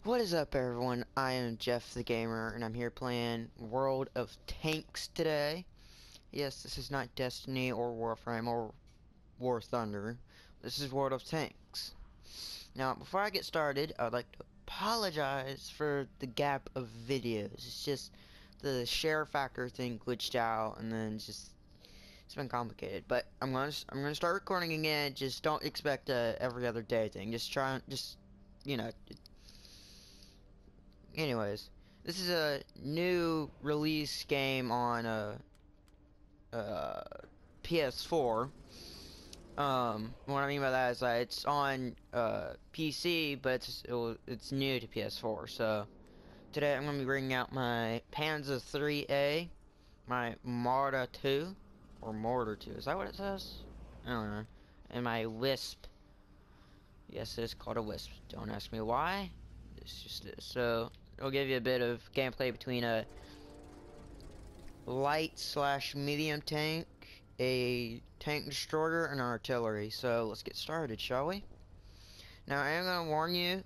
What is up, everyone? I am Jeff the Gamer, and I'm here playing World of Tanks today. Yes, this is not Destiny or Warframe or War Thunder. This is World of Tanks. Now, before I get started, I'd like to apologize for the gap of videos. It's just the SHAREfactory thing glitched out, and then it's been complicated. But I'm gonna start recording again. Just don't expect a every other day thing. You know. Anyways, this is a new release game on PS4. What I mean by that is that it's on PC, but it's new to PS4. So today I'm gonna be bringing out my Panzer 3A, my Marta 2 or Mortar 2. Is that what it says? I don't know. And my Wisp. Yes, it is called a Wisp. Don't ask me why. It's just is. So it'll give you a bit of gameplay between a light/medium tank, a tank destroyer, and artillery. So let's get started, shall we? Now I am gonna warn you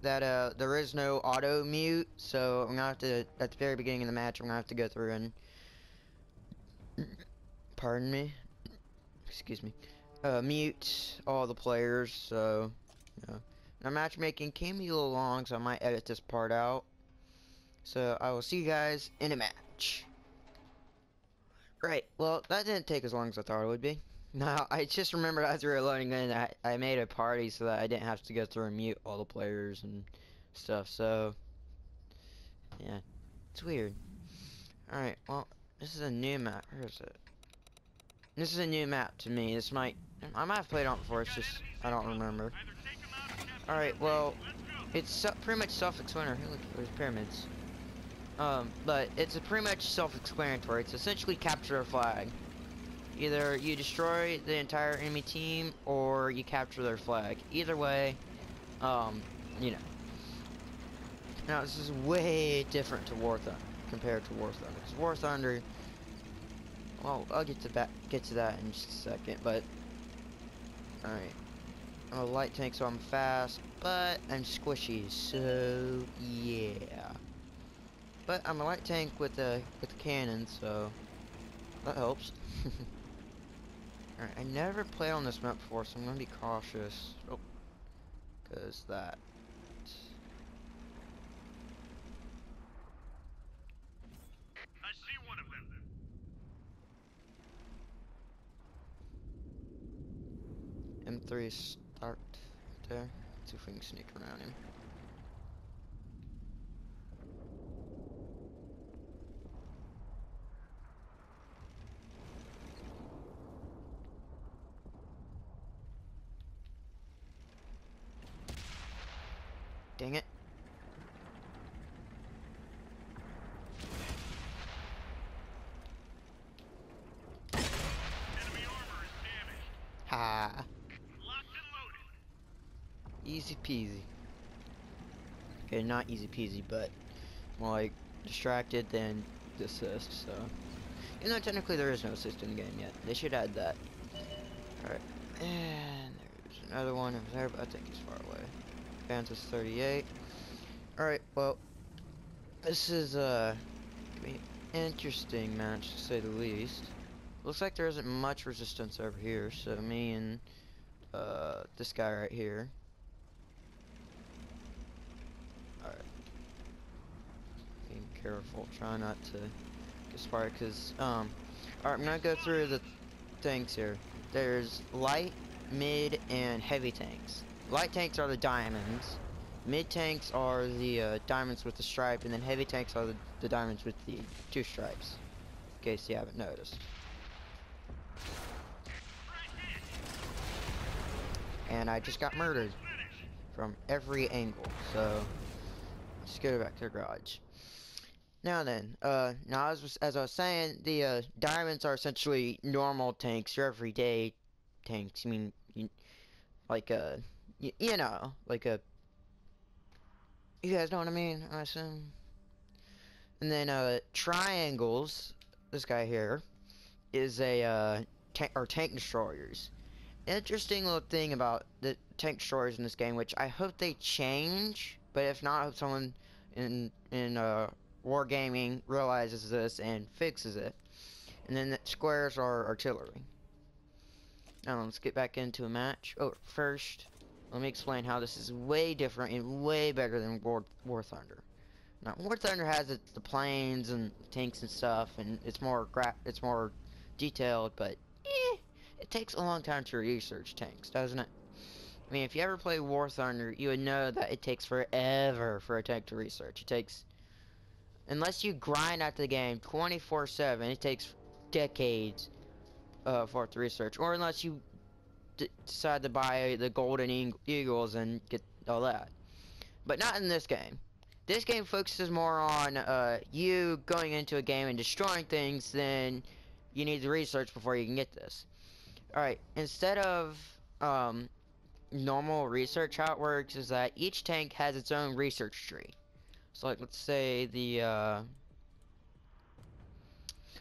that there is no auto mute, so I'm gonna have to, at the very beginning of the match, I'm gonna have to go through and pardon me, excuse me, mute all the players. So now matchmaking can be a little long, so I might edit this part out. So I will see you guys in a match. Right, well, that didn't take as long as I thought it would be. Now, I just remembered as we were loading in, I made a party so that I didn't have to go through and mute all the players and stuff, so yeah, it's weird. Alright, well, this is a new map. Where is it? This is a new map to me. I might have played on it before, it's just, I don't remember. Alright, well, it's pretty much self-explanatory. Look, there's pyramids. But it's pretty much self-explanatory. It's essentially capture a flag. Either you destroy the entire enemy team, or you capture their flag. Either way, you know. Now, this is way different to War Thunder, compared to War Thunder. Because War Thunder, well, I'll get to that in just a second, but, alright. I'm a light tank, so I'm fast, but I'm squishy, so, yeah. But I'm a light tank with a cannon, so that helps. Alright, I never played on this map before, so I'm gonna be cautious. Oh, cause that. I see one of them. M3 start there. Let's see if we can sneak around him. Dang it. Enemy armor is damaged. Ha! Locked and loaded. Easy peasy. Okay, not easy peasy, but more like distracted than assist, so. Even though technically there is no assist in the game yet. They should add that. Alright. And there's another one over there, but I think he's far away. Panzer 38. Alright, well, this is gonna be an interesting match to say the least. Looks like there isn't much resistance over here, so me and this guy right here. Alright. Being careful, try not to get sparked, because alright, I'm gonna go through the tanks here. There's light, mid, and heavy tanks. Light tanks are the diamonds. Mid tanks are the diamonds with the stripe, and then heavy tanks are the diamonds with the 2 stripes. In case you haven't noticed. And I just got murdered from every angle, so let's go back to the garage. Now then, now as I was saying, the diamonds are essentially normal tanks, your everyday tanks. I mean, like you know, like you guys know what I mean, I assume. And then triangles, this guy here is a tank destroyers. Interesting little thing about the tank destroyers in this game, which I hope they change But if not, I hope someone in wargaming realizes this and fixes it. And then the squares are artillery. Now let's get back into a match. Oh, first, let me explain how this is way different and way better than War Thunder. Now, War Thunder has the planes and tanks and stuff, and it's more detailed, but it takes a long time to research tanks, doesn't it? I mean, if you ever play War Thunder, you would know that it takes forever for a tank to research. It takes, unless you grind out the game 24/7, it takes decades for it to research, or unless you decide to buy the golden eagles and get all that. But not in this game. This game focuses more on you going into a game and destroying things than you need to research before you can get this. Alright, instead of normal research, how it works is that each tank has its own research tree. So like, let's say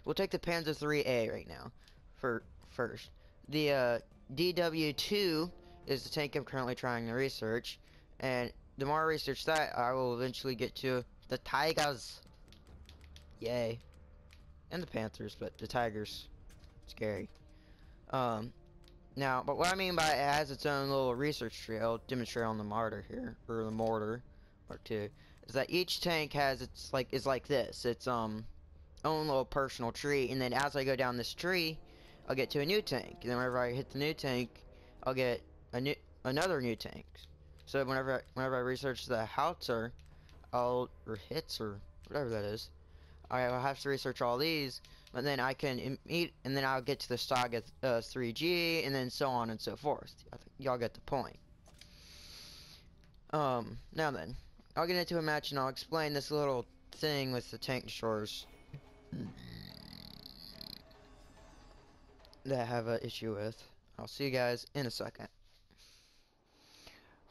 we'll take the Panzer IIIA right now for first. The DW2 is the tank I'm currently trying to research, and the more I research that, I will eventually get to the Tigers. Yay. And the Panthers, but the Tigers, scary. Now, but what I mean by it has its own little research tree, I'll demonstrate on the mortar here, or the mortar, part 2, is that each tank has is like this. It's own little personal tree, and then as I go down this tree, I'll get to a new tank. And then whenever I hit the new tank, I'll get another new tank. So whenever I research the howitzer, or hits or whatever that is, I'll have to research all these, but then I can meet, and then I'll get to the Saga 3G, and then so on and so forth. I think y'all get the point. Now then, I'll get into a match and I'll explain this little thing with the tank destroyers that I have an issue with. I'll see you guys in a second.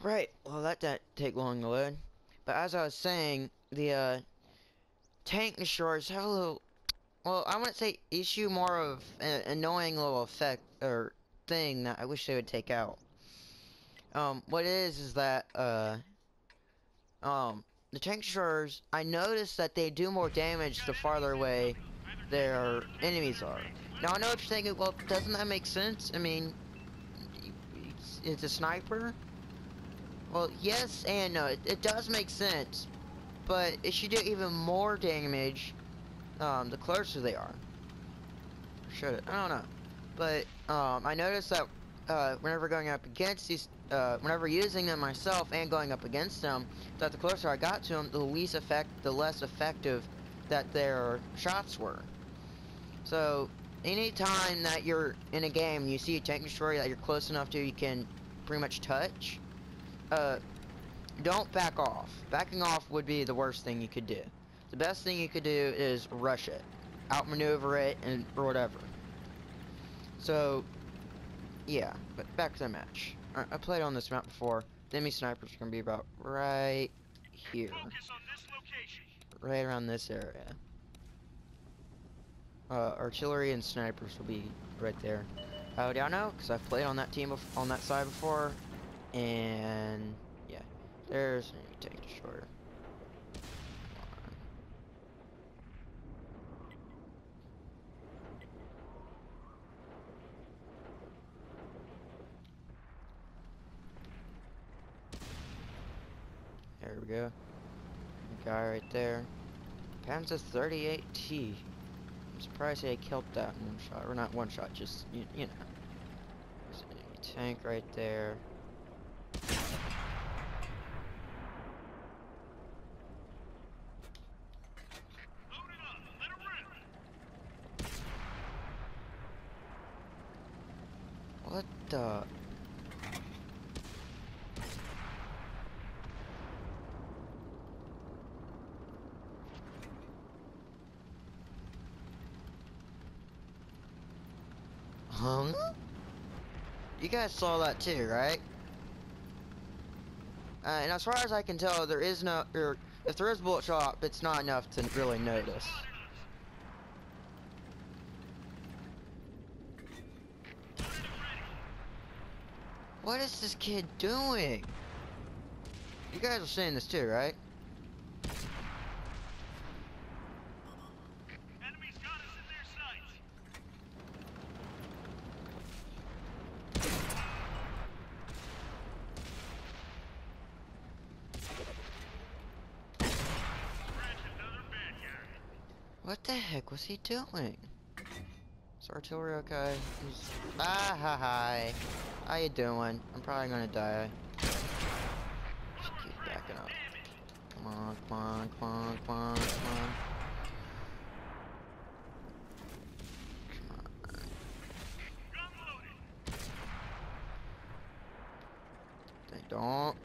Right, well that didn't take long to load. But as I was saying, the tank destroyers have a little, well, I wouldn't say issue, more of an annoying little effect or thing that I wish they would take out. What it is that the tank destroyers, I noticed that they do more damage the farther away their enemies are. Now I know what you're thinking, well, doesn't that make sense? I mean, it's a sniper. Well, yes and no, it does make sense, but it should do even more damage the closer they are. Should it? I don't know. But I noticed that whenever going up against these, whenever using them myself and going up against them, that the closer I got to them, the less effective that their shots were. So anytime that you're in a game and you see a tank destroyer that you're close enough to, you can pretty much touch. Don't back off. Backing off would be the worst thing you could do. The best thing you could do is rush it, outmaneuver it, or whatever. So, yeah, but back to the match. I played on this map before. The enemy snipers are gonna be about right here, Focus on this location. right around this area. Artillery and snipers will be right there. How do I know? Because I've played on that team on that side before, and yeah, there's an enemy tank destroyer. There we go. Guy right there. Panzer 38T. I'm surprised they killed that in one shot. Or not one shot, just, you know. There's an enemy tank right there. Load it up. Let it rip. What the? Huh? You guys saw that too, right? And as far as I can tell, there is no, or if there is bullet shot, it's not enough to really notice. What is this kid doing? You guys are seeing this too, right? Enemies got us in their sights. Scratch another bad guy. What the heck was he doing? Is artillery okay? He's... Ah, hi. How you doing? I'm probably gonna die. Just keep backing up. Come on, come on, come on, come on, come on. Come on. Gun loaded. They don't.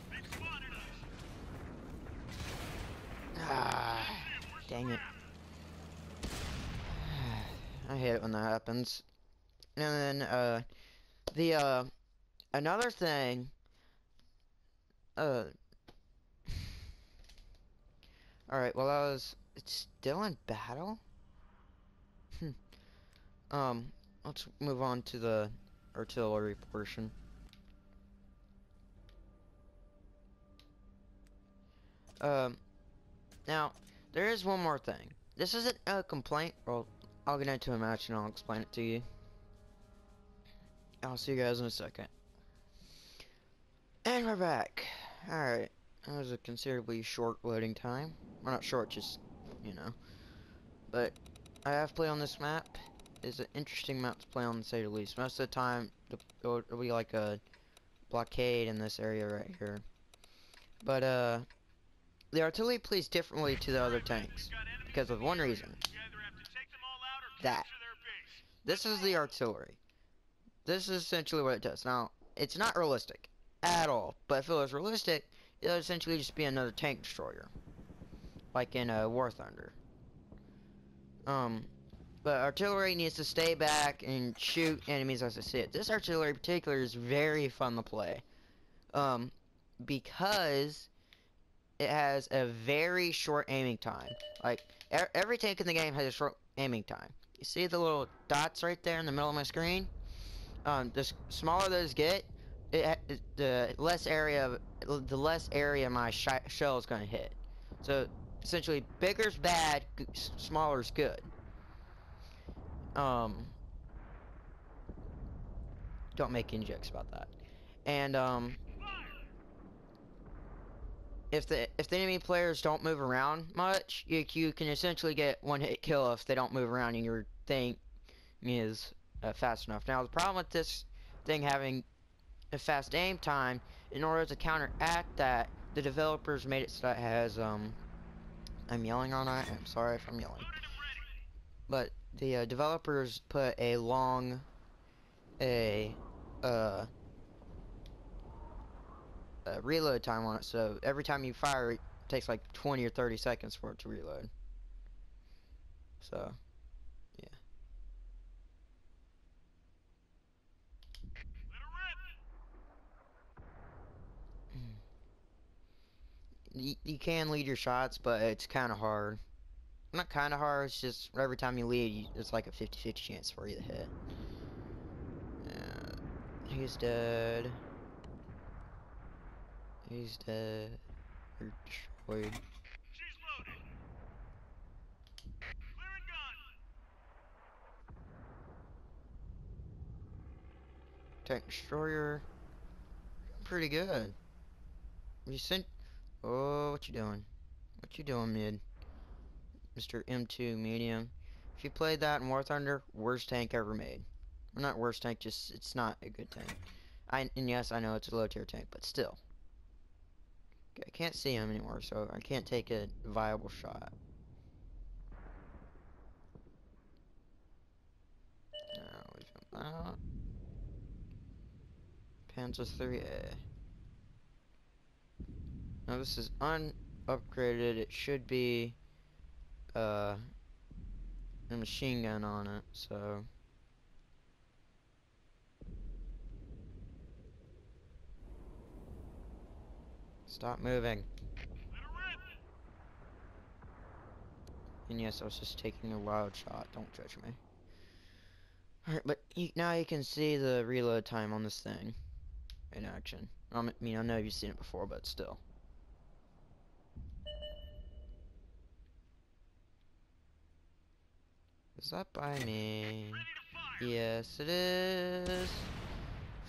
They spotted us. Ah, dang it. I hate it when that happens. And then, another thing, alright, well, it's still in battle? Um, let's move on to the artillery portion. Now, there is one more thing. This isn't a complaint, well, I'll get into a match and I'll explain it to you. I'll see you guys in a second. And we're back. Alright, that was a considerably short loading time. Well, not short, just, you know. But, I have played on this map. It's an interesting map to play on, to say the least. Most of the time, it'll be like a blockade in this area right here. But, the artillery plays differently to the other tanks. Because of one reason. You either have to take them all out or That. capture their base. This is the artillery. This is essentially what it does. Now, it's not realistic at all. But if it was realistic, it would essentially just be another tank destroyer. Like in War Thunder. But artillery needs to stay back and shoot enemies as they sit. This artillery in particular is very fun to play. Because it has a very short aiming time. Like, every tank in the game has a short aiming time. You see the little dots right there in the middle of my screen? The smaller those get, the less area my shell is going to hit. So, essentially, bigger's bad, smaller's good. Don't make any jokes about that. And, if the enemy players don't move around much, you can essentially get one hit kill if they don't move around and your thing is fast enough. Now the problem with this thing having a fast aim time, in order to counteract that, the developers made it so that it has I'm yelling on it. I'm sorry if I'm yelling, but the developers put a reload time on it, so every time you fire, it takes like 20 or 30 seconds for it to reload. So, yeah. You can lead your shots, but it's kind of hard. Not kind of hard, it's just every time you lead, it's like a 50-50 chance for you to hit. He's dead. He's dead. You're destroyed. She's loaded. Clearing gun. Tank destroyer. Pretty good. You sent. Oh, what you doing? What you doing, mid? Mr. M2 medium. If you played that in War Thunder, worst tank ever made. Well, not worst tank, just it's not a good tank. And yes, I know it's a low tier tank, but still. I can't see him anymore, so I can't take a viable shot. Leave him out. Panzer 3A. Now this is unupgraded. It should be a machine gun on it, so stop moving. And yes, I was just taking a wild shot. Don't judge me. Alright, but now you can see the reload time on this thing. in action. I mean, I know you've seen it before, but still. Is that by me? Ready to fire. Yes, it is.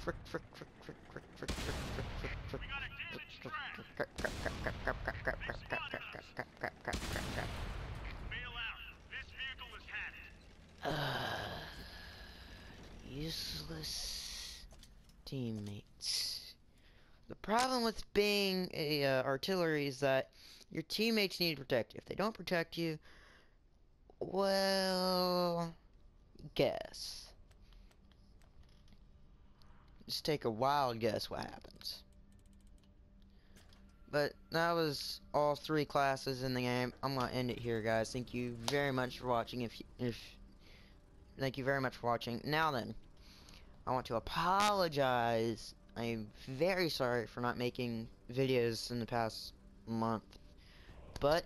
Frick, frick, frick, frick, frick, frick, frick, frick, frick, frick. We got a damaged Crap, track. crap, crap, crap, crap, crap, crap, crap, crap, crap, crap, crap, crap, crap, crap, crap, crap. Bail out. This vehicle has had it. Useless teammates. The problem with being a artillery is that your teammates need to protect you. If they don't protect you, well, guess. Just take a wild guess what happens. But that was all 3 classes in the game. I'm gonna end it here, guys. Thank you very much for watching. Thank you very much for watching. Now then, I want to apologize. I'm very sorry for not making videos in the past month. But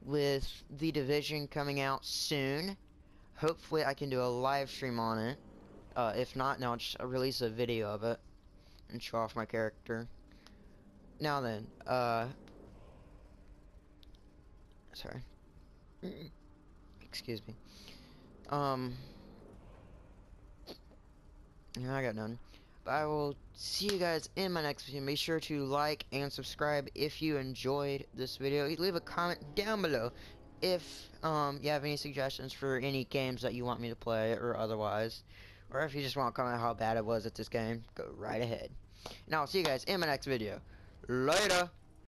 with The Division coming out soon, hopefully I can do a live stream on it. If not, now I'll just release a video of it and show off my character. Now then, sorry. Excuse me. Yeah, I got none. But I will see you guys in my next video. Make sure to like and subscribe if you enjoyed this video. Leave a comment down below if you have any suggestions for any games that you want me to play or otherwise. Or if you just want to comment how bad it was at this game, go right ahead. And I'll see you guys in my next video. Later!